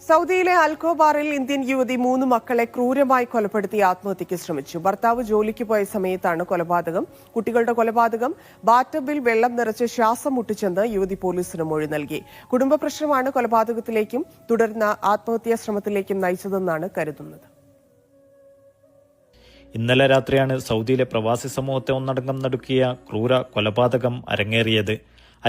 സൗദിയിലെ അൽഖോബാറിൽ ഇന്ത്യൻ യുവതി 3 മക്കളെ ക്രൂരമായി കൊലപ്പെടുത്തി ആത്മഹത്യയ്ക്ക് ശ്രമിച്ചു. ഭർത്താവ് ജോലിക്ക് പോയ സമയത്താണ് കൊലപാതകം. കുട്ടികളുടെ കൊലപാതകം ബാറ്റബിൽ വെള്ളം നിറച്ച് ശ്വാസം മുട്ടിച്ചെന്ന് യുവതി പോലീസിന് മൊഴി നൽകി. കുടുംബ പ്രശ്നമാണ് കൊലപാതകത്തിലേക്കും തുടർന്ന് ആത്മഹത്യാ ശ്രമത്തിലേക്കും നയിച്ചതെന്നാണ് കരുതുന്നത്. ഇന്നലെ രാത്രിയാണ് സൗദിയിലെ പ്രവാസി സമൂഹത്തെ ഒന്നടങ്കം നടുക്കിയ ക്രൂര കൊലപാതകം അരങ്ങേറിയത്.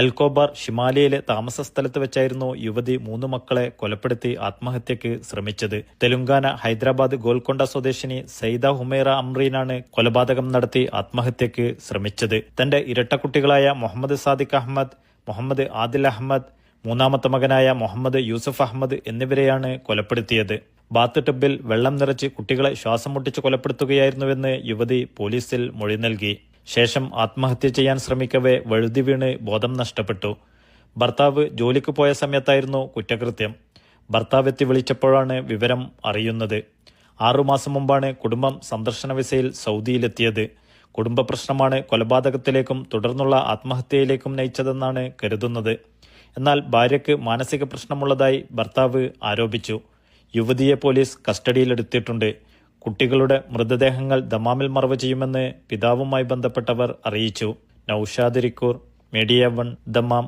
അൽഖോബാർ ഷിമാലിയയിലെ താമസ സ്ഥലത്ത് വെച്ചായിരുന്നു യുവതി 3 മക്കളെ കൊലപ്പെടുത്തി ആത്മഹത്യക്ക് ശ്രമിച്ചത്. തെലുങ്കാന ഹൈദരാബാദ് ഗോൽക്കൊണ്ട സ്വദേശിനി സയ്യിദ ഹുമൈറ അമ്രീനാണ് കൊലപാതകം നടത്തി ആത്മഹത്യക്ക് ശ്രമിച്ചത്. തന്റെ ഇരട്ടക്കുട്ടികളായ മുഹമ്മദ് സാദിഖ് അഹമ്മദ്, മുഹമ്മദ് ആദിൽ അഹമ്മദ്, മൂന്നാമത്തെ മകനായ മുഹമ്മദ് യൂസഫ് അഹമ്മദ് എന്നിവരെയാണ് കൊലപ്പെടുത്തിയത്. ബാത്ത് ടബിൽ വെള്ളം നിറച്ച് കുട്ടികളെ ശ്വാസം മുട്ടിച്ച് കൊലപ്പെടുത്തുകയായിരുന്നുവെന്ന് യുവതി പോലീസിൽ മൊഴി നൽകി. ശേഷം ആത്മഹത്യ ചെയ്യാൻ ശ്രമിക്കവേ വഴുതി വീണ് ബോധം നഷ്ടപ്പെട്ടു. ഭർത്താവ് ജോലിക്ക് പോയ സമയത്തായിരുന്നു കുറ്റകൃത്യം. ഭർത്താവ് എത്തി വിളിച്ചപ്പോഴാണ് വിവരം അറിയുന്നത്. 6 മാസം മുമ്പാണ് കുടുംബം സന്ദർശന വിസയിൽ സൗദിയിലെത്തിയത്. കുടുംബ പ്രശ്നമാണ് കൊലപാതകത്തിലേക്കും തുടർന്നുള്ള ആത്മഹത്യയിലേക്കും നയിച്ചതെന്നാണ് കരുതുന്നത്. എന്നാൽ ഭാര്യയ്ക്ക് മാനസിക പ്രശ്നമുള്ളതായി ഭർത്താവ് ആരോപിച്ചു. യുവതിയെ പോലീസ് കസ്റ്റഡിയിലെടുത്തിട്ടുണ്ട്. കുട്ടികളുടെ മൃതദേഹങ്ങൾ ദമാമിൽ മറവ് ചെയ്യുമെന്ന് പിതാവുമായി ബന്ധപ്പെട്ടവർ അറിയിച്ചു. Naushad Irikkur, media 1, Dammam.